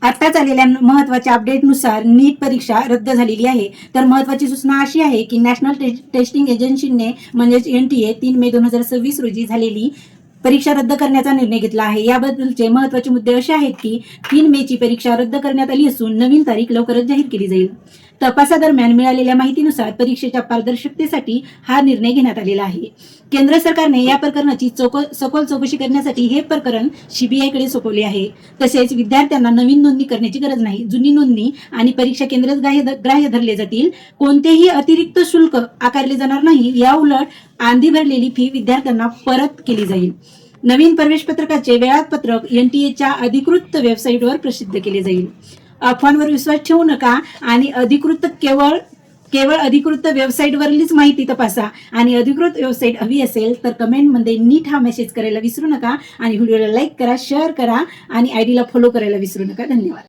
आत्ताच आलेल्या महत्त्वाच्या अपडेटनुसार नीट परीक्षा रद्द झालेली आहे. तर महत्त्वाची सूचना अशी आहे की नॅशनल टेस्टिंग एजन्सीने म्हणजेच NTA 3 मे 2026 रोजी झालेली परीक्षा रद्द करण्याचा निर्णय घेतला आहे. याबद्दलचे महत्त्वाचे मुद्दे असे आहेत की 3 मेची परीक्षा रद्द करण्यात आली असून नवीन तारीख लवकरच जाहीर केली जाईल. तपासादरम्यान मिळालेल्या माहितीनुसार परीक्षेच्या पारदर्शकतेसाठी हा निर्णय घेण्यात आलेला आहे. केंद्र सरकारने या प्रकरणाची सखोल चौकशी करण्यासाठी हे प्रकरण CBIकडे सोपवले आहे. तसेच विद्यार्थ्यांना नवीन नोंदणी करण्याची गरज नाही. जुनी नोंदणी आणि परीक्षा केंद्रच ग्राह्य धरले जातील. कोणतेही अतिरिक्त शुल्क आकारले जाणार नाही. याउलट आधी भरलेली फी विद्यार्थ्यांना परत केली जाईल. नवीन प्रवेश पत्रकाचे वेळापत्रक NTAच्या अधिकृत वेबसाईटवर प्रसिद्ध केले जाईल. अफवांवर विश्वास ठेवू नका आणि केवळ अधिकृत वेबसाईटवरलीच माहिती तपासा. आणि अधिकृत वेबसाईट हवी असेल तर कमेंटमध्ये नीट हा मेसेज करायला विसरू नका आणि व्हिडिओला लाईक करा, शेअर करा आणि ID ला फॉलो करायला विसरू नका. धन्यवाद.